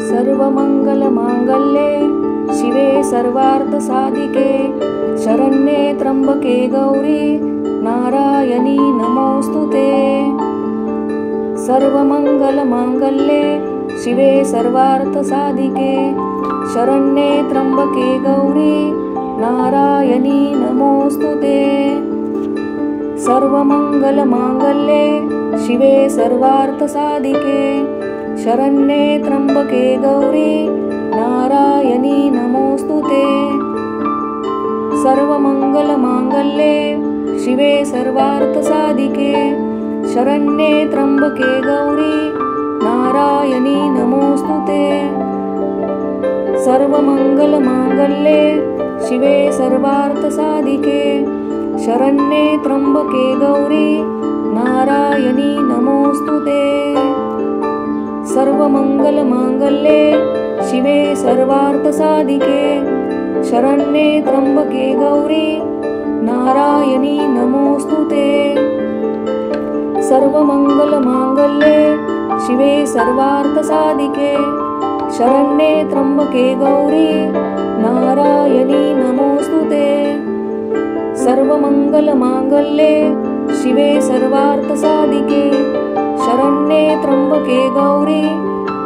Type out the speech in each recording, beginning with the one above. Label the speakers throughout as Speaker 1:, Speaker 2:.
Speaker 1: सर्वमङ्गलमाङ्गल्ये शिवे सर्वार्थसाधिके शरण्ये त्र्यम्बके गौरी नारायणी नमोऽस्तुते। सर्वमङ्गलमाङ्गल्ये शिवे सर्वार्थसाधिके शरण्ये त्र्यम्बके गौरी नारायणी नमोऽस्तुते। सर्वमङ्गलमाङ्गल्ये शिवे सर्वार्थसाधिके शरण्ये त्र्यम्बके गौरी नारायणी नमोऽस्तुते। सर्वमङ्गलमाङ्गल्ये शिवे सर्वार्थसाधिके शरण्ये त्र्यम्बके गौरी नारायणी नमोऽस्तुते। सर्वमङ्गलमाङ्गल्ये शिवे सर्वार्थसाधिके शरण्ये त्र्यम्बके गौरी नारायणी नमोऽस्तुते। सर्वमङ्गलमाङ्गल्ये शिवे सर्वार्थसाधिके शरण्ये त्र्यम्बके गौरी नारायणी नमोऽस्तुते। सर्वमङ्गलमाङ्गल्ये शिवे सर्वार्थसाधिके शरण्ये त्र्यम्बके गौरी नारायणी नमोऽस्तुते। सर्वमङ्गलमाङ्गल्ये शिवे सर्वार्थसाधिके शरण्ये त्र्यम्बके गौरी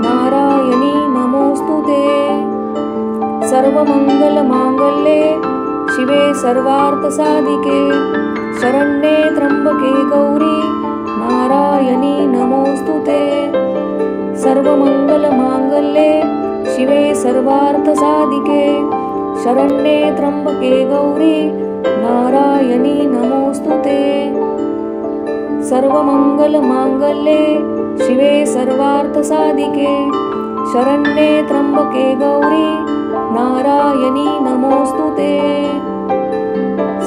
Speaker 1: नारायणी नमोऽस्तुते। सर्वमङ्गलमाङ्गल्ये शिवे सर्वार्थसाधिके शरण्ये त्र्यम्बके गौरी नारायणी नमोऽस्तुते। सर्वमङ्गलमाङ्गल्ये शिवे सर्वार्थसाधिके शरण्ये त्र्यम्बके गौरी नारायणी नमोऽस्तुते। सर्वमङ्गलमाङ्गल्ये शिवे सर्वार्थसाधिके शरण्ये त्र्यम्बके गौरी नारायणी नमोऽस्तुते।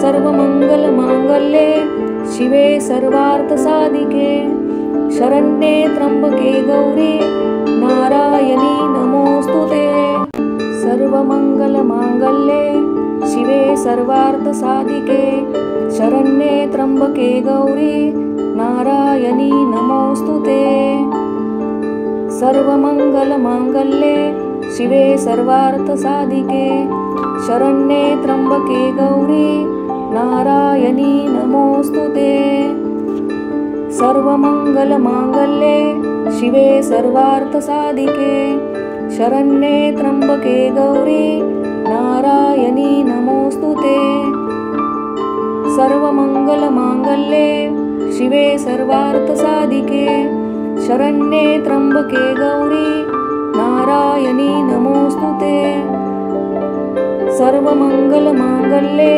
Speaker 1: सर्वमङ्गलमाङ्गल्ये शिवे सर्वार्थसाधिके शरण्ये त्र्यम्बके गौरी नारायणी नमोऽस्तुते। सर्वमङ्गलमाङ्गल्ये शिवे सर्वार्थसाधिके शरण्ये त्र्यम्बके गौरी नारायणी नमोऽस्तुते। सर्वमङ्गलमाङ्गल्ये शिवे सर्वार्थसाधिके शरण्ये त्र्यम्बके गौरी नारायणी नमोऽस्तुते। सर्वमङ्गलमाङ्गल्ये शिवे सर्वार्थसाधिके शरण्ये त्र्यम्बके गौरी नारायणी नमोऽस्तुते। सर्वमङ्गलमाङ्गल्ये शिवे सर्वार्थसाधिके शरण्ये त्र्यम्बके गौरी नारायणी नमोऽस्तुते। सर्वमङ्गलमाङ्गल्ये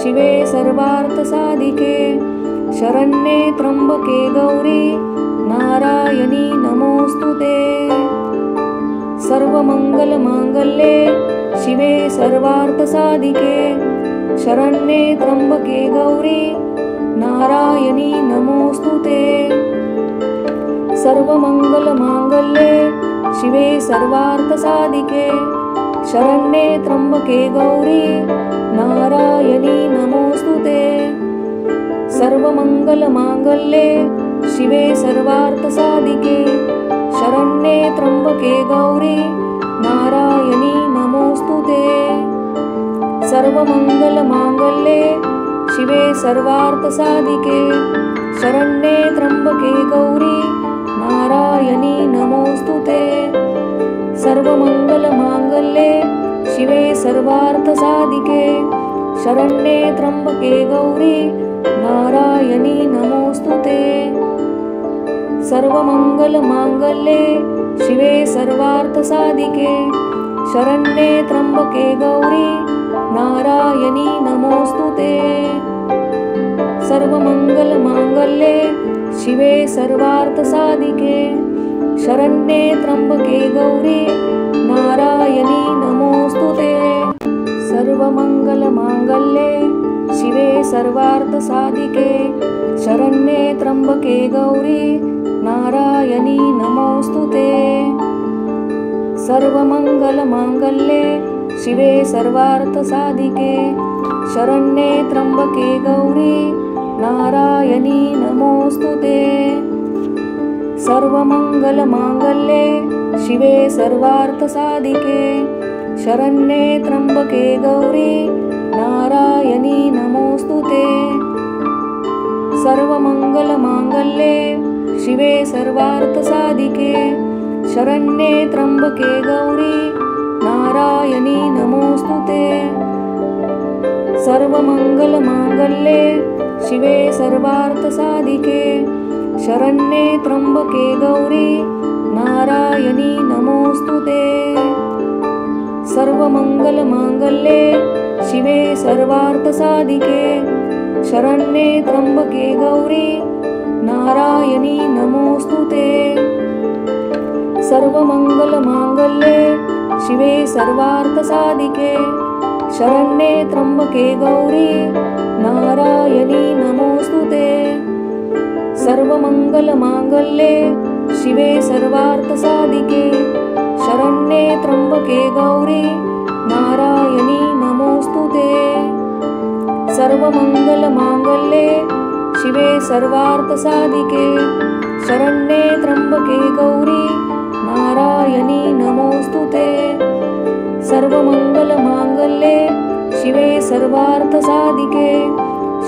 Speaker 1: शिवे सर्वार्थसाधिके शरण्ये त्र्यम्बके गौरी नारायणी नमोऽस्तुते। सर्वमङ्गलमाङ्गल्ये शिवे सर्वार्थसाधिके शरण्ये त्र्यम्बके गौरी नारायणी नमोऽस्तुते। सर्वमङ्गलमाङ्गल्ये शिवे सर्वार्थसाधिके शरण्ये त्र्यम्बके गौरी नारायणी नमोऽस्तुते। सर्वमङ्गलमाङ्गल्ये शिवे सर्वार्थसाधिके शरण्ये त्र्यम्बके गौरी नारायणी नमोऽस्तुते। सर्वमङ्गलमाङ्गल्ये शिवे सर्वार्थसाधिके शरण्ये त्र्यम्बके गौरी नारायणी नमोऽस्तुते। सर्वमङ्गलमाङ्गल्ये शिवे सर्वार्थसाधिके शरण्ये त्र्यम्बके गौरी नारायणी नमोऽस्तुते। सर्वमङ्गलमाङ्गल्ये शिवे सर्वार्थसाधिके शरण्ये त्र्यम्बके गौरी नारायणी नमोऽस्तुते। सर्वमङ्गलमाङ्गल्ये शिवे सर्वार्थसाधिके शरण्ये त्र्यम्बके गौरी नारायणी नमोऽस्तुते। सर्वमङ्गलमाङ्गल्ये शिवे सर्वार्थसाधिके शरण्ये त्र्यम्बके गौरी नारायणी नमोऽस्तुते। सर्वमङ्गलमाङ्गल्ये शिवे सर्वार्थसाधिके शरण्ये त्र्यम्बके गौरी नारायणी नमोऽस्तुते। सर्वमङ्गलमाङ्गल्ये शिवे सर्वार्थसाधिके शरण्ये त्र्यंबके गौरी नारायणी नमोस्तुते। सर्वमंगलमांगल्ये शिवे सर्वार्थसाधिके शरण्ये त्र्यंबके गौरी नारायणी नमोस्तुते। सर्वमंगलमांगल्ये शिवे सर्वार्थसाधिके शरण्ये त्र्यंबके गौरी नारायणी नमोस्तुते। सर्वमंगलमांगल्ये शिवे सर्वार्थसाधिके शरण्ये त्र्यंबके गौरी नारायणी नमोस्तुते। सर्वमंगलमांगल्ये शिवे सर्वार्थसाधिके शरण्ये त्र्यंबके गौरी नारायणी नमोस्तुते। सर्वमंगलमांगल्ये शिवे सर्वार्थसाधिके शरण्ये त्र्यंबके गौरी नारायणी नमोस्तुते। सर्वमंगलमांगल्ये शिवे सर्वार्थसाधिके शरण्ये त्र्यंबके गौरी नारायणी नमोस्तुते। सर्वमंगलमांगल्ये शिवे सर्वार्थसाधिके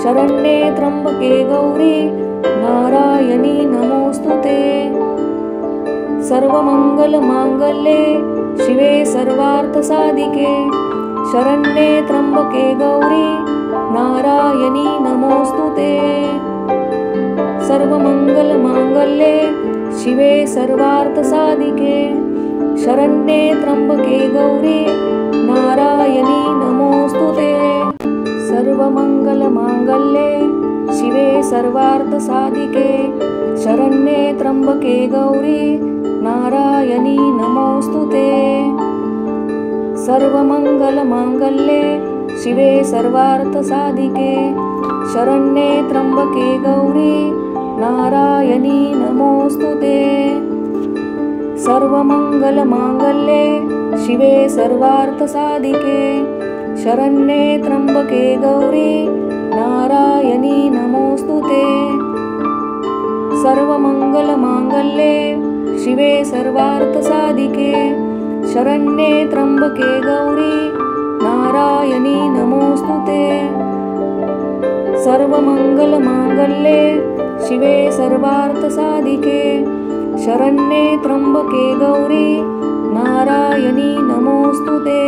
Speaker 1: शरण्ये त्र्यंबके गौरी नारायणी नमोस्तुते। सर्वमंगलमांगल्ये शिवे सर्वार्थसाधिके शरण्ये त्र्यंबके गौरी नारायणी नमोस्तुते। सर्वमंगलमांगल्ये शिवे सर्वार्थसाधिके शरण्ये त्र्यंबके गौरी नारायणी नमोस्तुते। सर्वमंगलमांगल्ये शिवे सर्वार्थसाधिके शरण्ये त्र्यंबके गौरी नारायणी नमोस्तुते। सर्वमंगलमांगल्ये शिवे सर्वार्थसाधिके शरण्ये त्र्यंबके गौरी नारायणी नमोस्तुते। सर्वमंगलमांगल्ये शिवे सर्वार्थसाधिके शरण्ये त्र्यंबके गौरी नारायणी नमोस्तुते। सर्वमंगलमांगल्ये शिवे सर्वार्थसाधिके शरण्ये त्र्यंबके गौरी नारायणी नमोस्तुते। सर्वमंगलमांगल्ये शिवे सर्वार्थसाधिके शरण्ये त्र्यंबके गौरी नारायणी नमोस्तुते।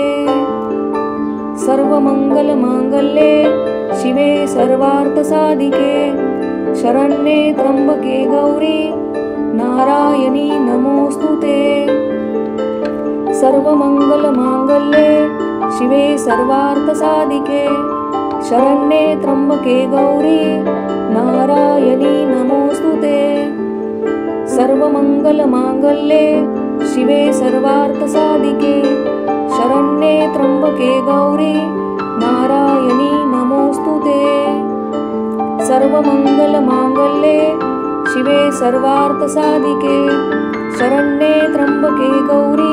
Speaker 1: सर्वमंगलमांगल्ये शिवे सर्वार्थसाधिके शरण्ये त्र्यंबके गौरी नारायणी नमोस्तुते। सर्वमंगलमांगल्ये शिवे सर्वार्थसाधिके शरण्ये त्र्यंबके गौरी नारायणी नमोस्तुते। सर्वमंगलमांगल्ये शिवे सर्वार्थसाधिके शरण्ये त्र्यंबके गौरी नारायणी नमोस्तुते। सर्वमंगलमांगल्ये शिवे सर्वार्थसाधिके शरण्ये त्र्यंबके गौरी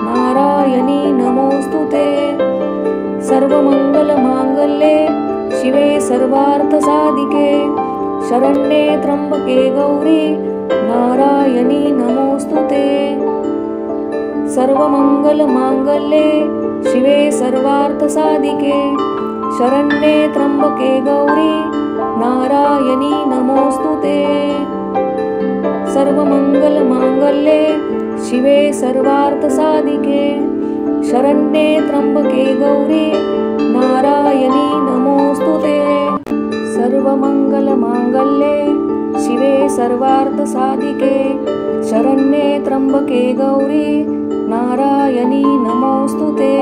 Speaker 1: नारायणी नमोस्तुते। सर्वमंगलमांगल्ये शिवे सर्वार्थसाधिके शरण्ये त्र्यंबके गौरी नारायणी नमोस्तुते। सर्वमंगलमांगल्ये शिवे सर्वार्थसाधिके शरण्ये त्र्यंबके गौरी नारायणी नमोस्तुते। सर्वमंगलमांगल्ये शिवे सर्वार्थसाधिके शरण्ये त्र्यंबके गौरी नारायणी नमोस्तुते। सर्वमंगलमांगल्ये शिवे सर्वार्थसाधिके शरण्ये त्र्यंबके गौरी नारायणी नमोस्तुते।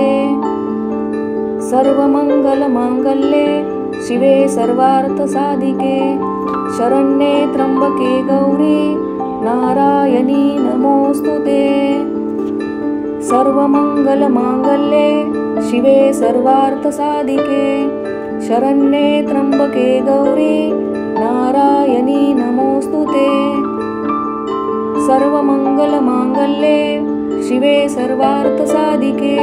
Speaker 1: सर्वमंगलमांगल्ये शिवे सर्वार्थसाधिके शरण्ये त्र्यंबके गौरी नारायणी नमोस्तुते। सर्वमंगलमांगल्ये शिवे सर्वार्थसाधिके शरण्ये त्र्यंबके गौरी नारायणी नमोस्तुते। सर्वमंगलमांगल्ये शिवे सर्वार्थसाधिके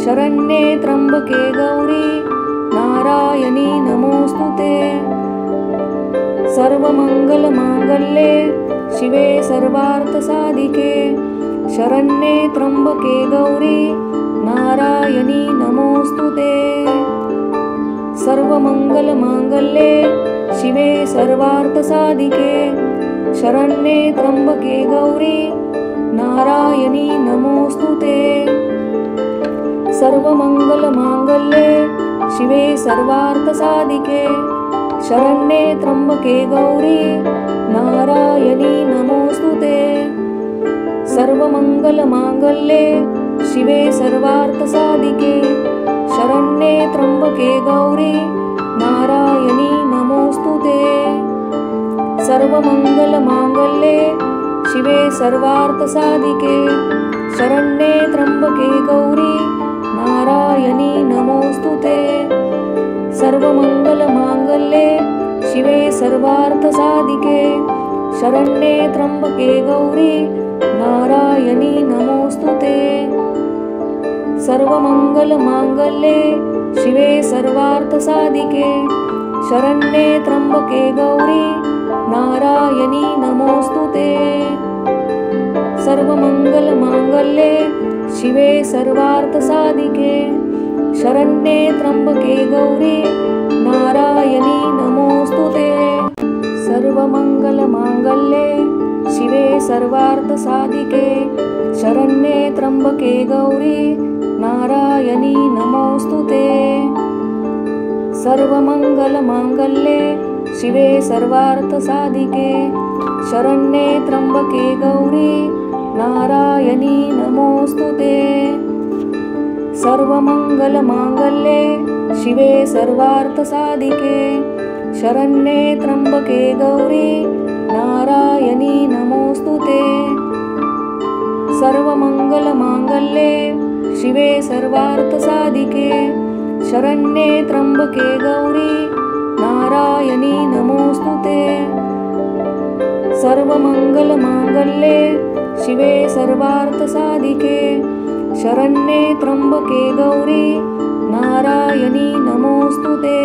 Speaker 1: शरण्ये त्र्यंबके गौरी नारायणी नमोस्तुते। सर्वमंगलमांगल्ये शिवे सर्वार्थसाधिके शरण्ये त्र्यंबके गौरी नारायणी नमोस्तुते। सर्वमंगलमांगल्ये शिवे सर्वार्थसाधिके शरण्ये त्र्यंबके गौरी नारायणी नमोस्तुते। सर्वमंगलमांगल्ये शिवे सर्वार्थसाधिके शरण्ये त्र्यंबके गौरी नारायणी नमोस्तुते। सर्वमंगलमांगल्ये शिवे सर्वार्थसाधिके शरण्ये त्र्यंबके गौरी नारायणी नमोस्तुते। सर्वमंगलमांगल्ये शिवे सर्वार्थसाधिके शरण्ये त्र्यंबके गौरी नारायणी नमोस्तुते। सर्वमंगलमांगल्ये शिवे सर्वार्थसाधिके शरण्ये त्र्यंबके गौरी नारायणी नमोस्तुते। सर्वमंगलमांगल्ये शिवे सर्वार्थसाधिके शरण्ये त्र्यंबके गौरी नारायणी नमोस्तुते। सर्वमंगलमांगल्ये शिवे सर्वार्थसाधिके शरण्ये त्र्यंबके गौरी नारायणी नमोस्तुते। सर्वमंगलमांगल्ये शिवे सर्वार्थसाधिके शरण्ये त्र्यंबके गौरी नारायणी नमोस्तुते। सर्वमंगलमांगल्ये शिवे सर्वार्थसाधिके शरण्ये त्र्यंबके गौरी नारायणी नमोस्तुते। सर्वमंगलमांगल्ये शिवे सर्वार्थसाधिके शरण्ये त्र्यंबके गौरी नारायणी नमोस्तुते। सर्वमंगलमांगल्ये शिवे सर्वार्थसाधिके शरण्ये त्र्यंबके गौरी नारायणी नमोस्तुते। सर्वमंगलमांगल्ये शिवे सर्वार्थसाधिके शरण्ये त्र्यंबके गौरी नारायणी नमोस्तुते।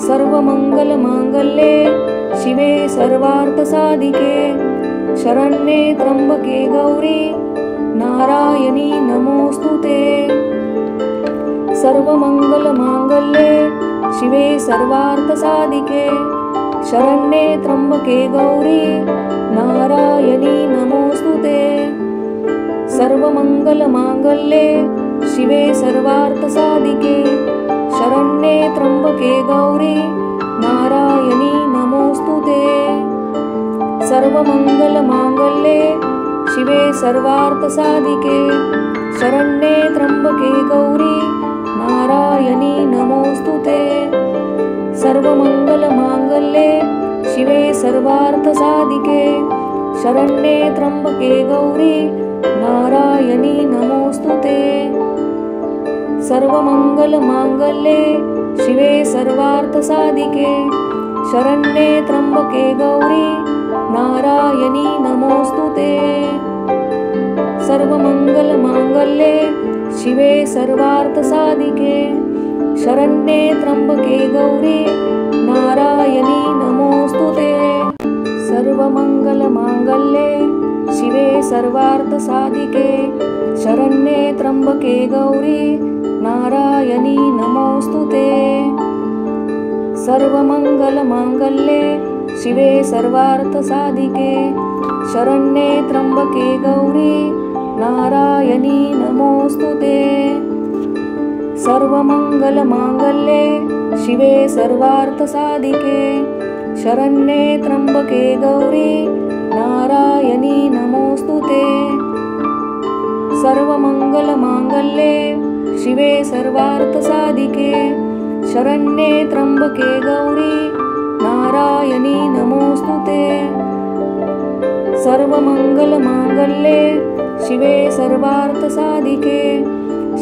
Speaker 1: सर्वमंगलमांगल्ये शिवे सर्वार्थसाधिके शरण्ये त्र्यंबके गौरी नारायणी नमोस्तुते। सर्वमंगलमांगल्ये शिवे सर्वार्थसाधिके शरण्ये त्र्यंबके गौरी नारायणी नमोस्तुते। सर्वमंगलमांगल्ये शिवे सर्वार्थसाधिके शरण्ये त्र्यंबके गौरी नारायणी नमोस्तुते। सर्वमंगलमांगल्ये शिवे सर्वार्थसाधिके शरण्ये त्र्यंबके गौरी नारायणी नमोस्तुते। सर्वमंगलमांगल्ये शिवे सर्वार्थसाधिके शरण्ये त्र्यंबके गौरी नारायणी नमोस्तुते। सर्वमंगलमांगल्ये शिवे सर्वार्थसाधिके शरण्ये त्र्यंबके गौरी नारायणी नमोस्तुते। सर्वमंगलमांगल्ये शिवे सर्वार्थसाधिके शरण्ये त्र्यंबके गौरी नारायणी नमोस्तुते। सर्वमंगलमांगल्ये शिवे सर्वार्थसाधिके शरण्ये त्र्यंबके गौरी नारायणी नमोस्तुते। सर्वमंगलमांगल्ये शिवे सर्वार्थसाधिके शरण्ये त्र्यंबके गौरी नारायणी नमोस्तुते। सर्वमंगलमांगल्ये शिवे सर्वार्थसाधिके शरण्ये त्र्यंबके गौरी नारायणी नमोस्तुते। सर्वमंगलमांगल्ये शिवे सर्वार्थसाधिके शरण्ये त्र्यंबके गौरी नारायणी नमोस्तुते। सर्वमंगलमांगल्ये शिवे सर्वार्थसाधिके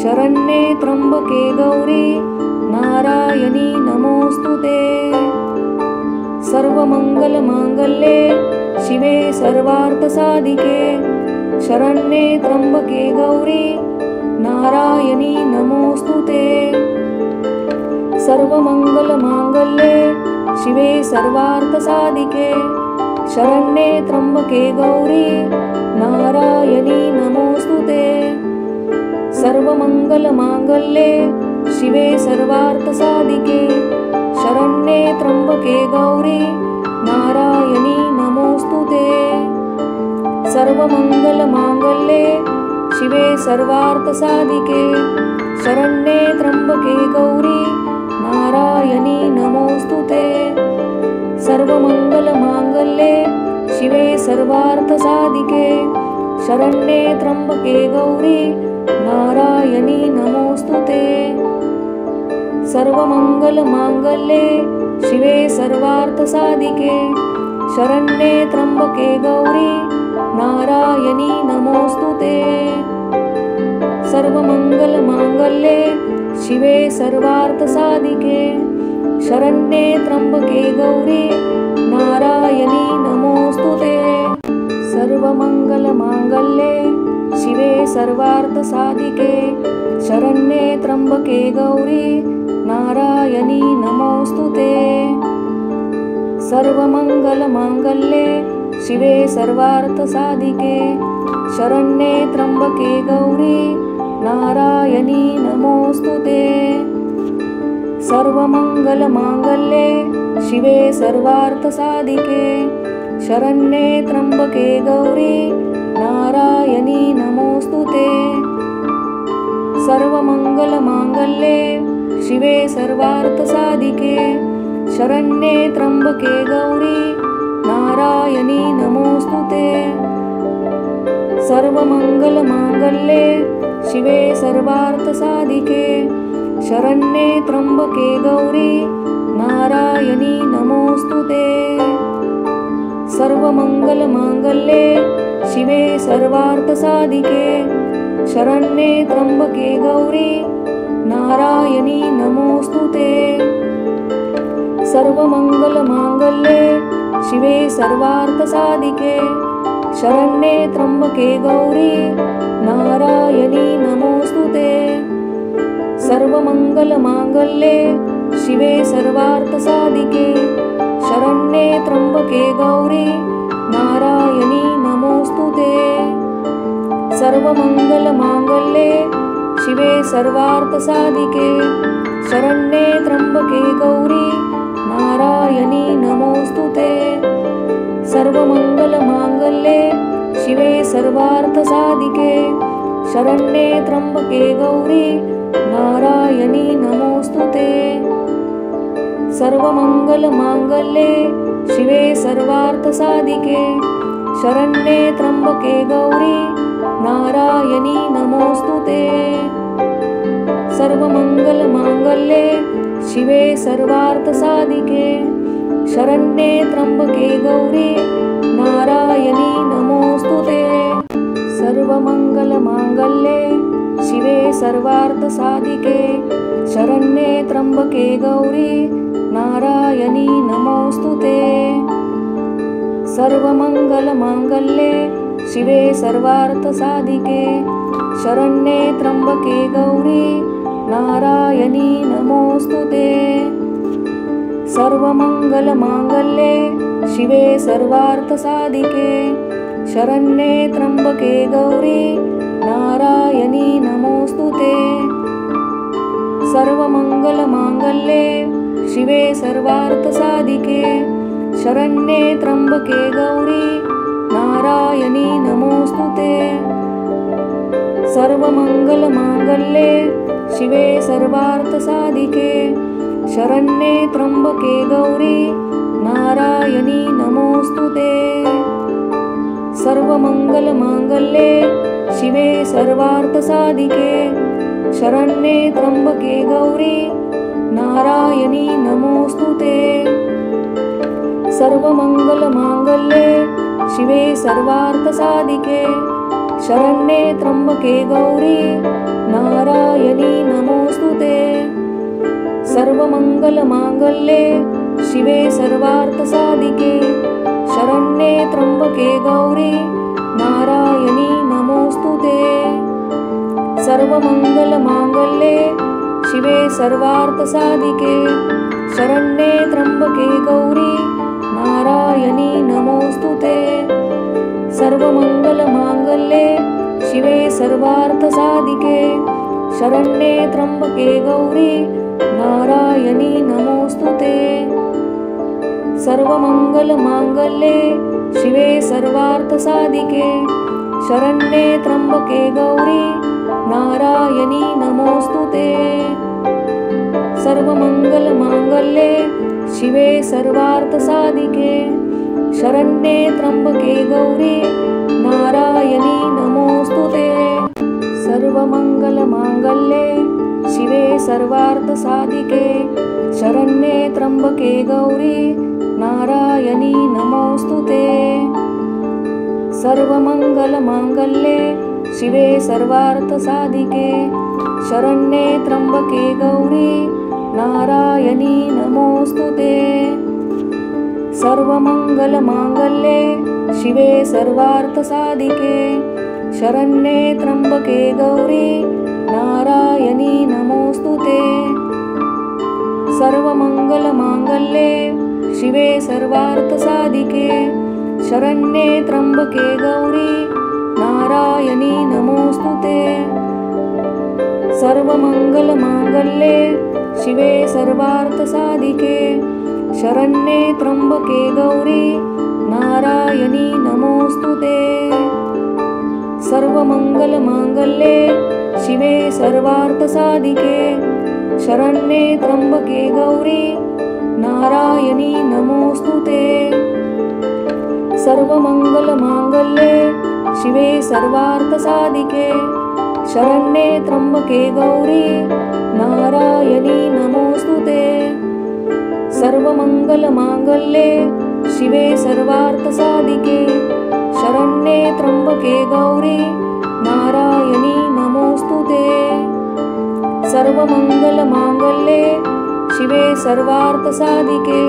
Speaker 1: शरण्ये त्र्यंबके गौरी नारायणी नमोस्तुते। सर्वमंगलमांगल्ये शिवे सर्वार्थसाधिके शरण्ये त्र्यंबके गौरी नारायणी नमोस्तुते। सर्वमंगलमांगल्ये शिवे सर्वार्थसाधिके शरण्ये त्र्यंबके गौरी नारायणी नमोऽस्तु ते। सर्वमङ्गलमाङ्गल्ये शिवे सर्वार्थसाधिके शरण्ये त्र्यम्बके गौरी नारायणी नमोऽस्तु ते। सर्वमङ्गलमाङ्गल्ये शिवे सर्वार्थसाधिके शरण्ये त्र्यम्बके गौरी नारायणी नमोऽस्तु ते। सर्वमङ्गलमाङ्गल्ये शिवे सर्वार्थसाधिके शरण्ये त्र्यम्बके गौरी नारायणी नमोऽस्तु ते। सर्वमङ्गलमाङ्गल्ये शिवे सर्वार्थसाधिके शरण्ये त्र्यम्बके गौरी नारायणी नमोऽस्तु ते। सर्वमङ्गलमाङ्गल्ये शिवे सर्वार्थसाधिके शरण्ये त्र्यम्बके गौरी नारायणी नमोऽस्तु ते। सर्वमङ्गलमाङ्गल्ये शिवे सर्वार्थसाधिके शरण्ये त्र्यम्बके गौरी नारायणी नमोऽस्तु ते। सर्वमङ्गलमाङ्गल्ये शिवे सर्वार्थसाधिके शरण्ये त्र्यम्बके गौरी नारायणी नमोऽस्तु ते। सर्वमङ्गलमाङ्गल्ये शिवे सर्वार्थसाधिके शरण्ये त्र्यम्बके गौरी नारायणी नमोऽस्तु ते। सर्वमङ्गलमाङ्गल्ये शिवे सर्वार्थसाधिके शरण्ये त्र्यम्बके गौरी नारायणी नमोऽस्तु ते। सर्वमङ्गलमाङ्गल्ये शिवे सर्वार्थसाधिके शरण्ये त्र्यम्बके गौरी नारायणी नमोऽस्तु ते। सर्वमङ्गलमाङ्गल्ये शिवे सर्वार्थसाधिके शरण्ये त्र्यम्बके गौरी नारायणी नमोऽस्तु ते। सर्वमङ्गलमाङ्गल्ये शिवे सर्वार्थसाधिके शरण्ये त्र्यम्बके गौरी नारायणी नमोऽस्तु ते। सर्वमङ्गलमाङ्गल्ये शिवे सर्वार्थसाधिके शरण्ये त्र्यम्बके गौरी नारायणी नमोऽस्तु ते। सर्वमङ्गलमाङ्गल्ये शिवे सर्वार्थसाधिके शरण्ये त्र्यम्बके गौरी नारायणी नमोऽस्तु ते। सर्वमङ्गलमाङ्गल्ये शिवे सर्वार्थसाधिके शरण्ये त्र्यम्बके गौरी नारायणी नमोऽस्तु ते। सर्वमङ्गलमाङ्गल्ये शिवे सर्वार्थसाधिके शरण्ये त्र्यम्बके गौरी नारायणी नमोऽस्तु ते। सर्वमङ्गलमाङ्गल्ये शिवे सर्वार्थसाधिके शरण्ये त्र्यम्बके गौरी नारायणी नमोऽस्तु ते। सर्वमङ्गलमाङ्गल्ये शिवे सर्वार्थसाधिके शरण्ये त्र्यम्बके गौरी नारायणी नमोऽस्तु ते। सर्वमङ्गलमाङ्गल्ये शिवे सर्वार्थसाधिके शरण्ये त्र्यम्बके गौरी नारायणी नमोऽस्तु ते। सर्वमङ्गलमाङ्गल्ये शिवे सर्वार्थसाधिके शरण्ये त्र्यम्बके गौरी नारायणी नमोऽस्तु ते। सर्वमङ्गलमाङ्गल्ये शिवे सर्वार्थसाधिके शरण्ये त्र्यम्बके गौरी नारायणी नमोऽस्तु ते। सर्वमङ्गलमाङ्गल्ये शिवे सर्वार्थसाधिके शरण्ये त्र्यम्बके गौरी नारायणी नमोऽस्तु ते। सर्वमङ्गलमाङ्गल्ये शिवे सर्वार्थसाधिके शरण्ये त्र्यम्बके गौरी नारायणी नमोऽस्तु ते। सर्वमङ्गलमाङ्गल्ये शिवे सर्वार्थसाधिके शरण्ये त्र्यम्बके गौरी नारायणी नमोऽस्तु ते। सर्वमङ्गलमाङ्गल्ये शिवे सर्वार्थसाधिके शरण्ये त्र्यम्बके गौरी नारायणी नमोऽस्तु ते। सर्वमङ्गलमाङ्गल्ये शिवे सर्वार्थसाधिके शरण्ये त्र्यम्बके गौरी नारायणी नमोऽस्तु ते। सर्वमङ्गलमाङ्गल्ये शिवे सर्वार्थसाधिके शरण्ये त्र्यम्बके गौरी नारायणी नमोऽस्तुते। सर्वमङ्गलमाङ्गल्ये शिवे सर्वार्थसाधिके शरण्ये त्र्यम्बके गौरी नारायणी नमोऽस्तुते। सर्वमङ्गलमाङ्गल्ये शिवे सर्वार्थसाधिके शरण्ये त्र्यम्बके गौरी नारायणी नमोऽस्तुते। सर्वमङ्गलमाङ्गल्ये शिवे सर्वार्थसाधिके शरण्ये त्र्यम्बके गौरी नारायणी नमोऽस्तुते। सर्वमङ्गलमाङ्गल्ये शिवे सर्वार्थसाधिके शरण्ये त्र्यम्बके गौरी नारायणी नमोऽस्तुते। सर्वमङ्गलमाङ्गल्ये शिवे सर्वार्थसाधिके शरण्ये त्र्यम्बके गौरी नारायणी नमोऽस्तुते। सर्वमङ्गलमाङ्गल्ये शिवे सर्वार्थसाधिके शरण्ये त्र्यम्बके गौरी नारायणी नमोऽस्तुते। सर्वमङ्गलमाङ्गल्ये शिवे सर्वार्थसाधिके शरण्ये त्र्यम्बके गौरी नारायणी नमोऽस्तुते। सर्वमङ्गलमाङ्गल्ये शिवे सर्वार्थसाधिके शरण्ये त्र्यम्बके गौरी नारायणी नमोऽस्तुते। सर्वमङ्गलमाङ्गल्ये शिवे सर्वार्थसाधिके शरण्ये त्र्यम्बके गौरी नारायणी नमोऽस्तुते। सर्वमङ्गलमाङ्गल्ये शिवे सर्वार्थसाधिके शरण्ये त्र्यम्बके गौरी नारायणी नमोऽस्तुते। सर्वमङ्गलमाङ्गल्ये शिवे सर्वार्थसाधिके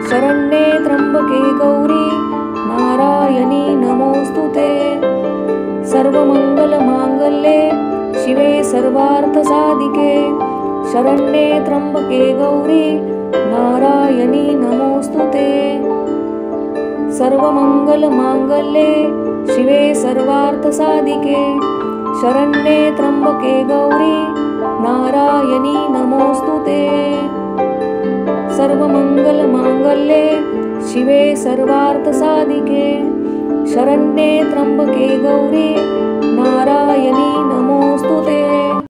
Speaker 1: शरण्ये त्र्यम्बके गौरी नारायणी नमोऽस्तुते। सर्वमङ्गलमाङ्गल्ये शिवे सर्वार्थसाधिके शरण्ये त्र्यम्बके गौरी नारायणी नमोऽस्तुते। सर्वमङ्गलमाङ्गल्ये शिवे सर्वार्थसाधिके शरण्ये त्र्यम्बके गौरी नारायणी नमोऽस्तुते। सर्वमङ्गलमाङ्गल्ये शिवे सर्वार्थसाधिके शरण्ये त्र्यम्बके गौरी नारायणी नमोऽस्तुते।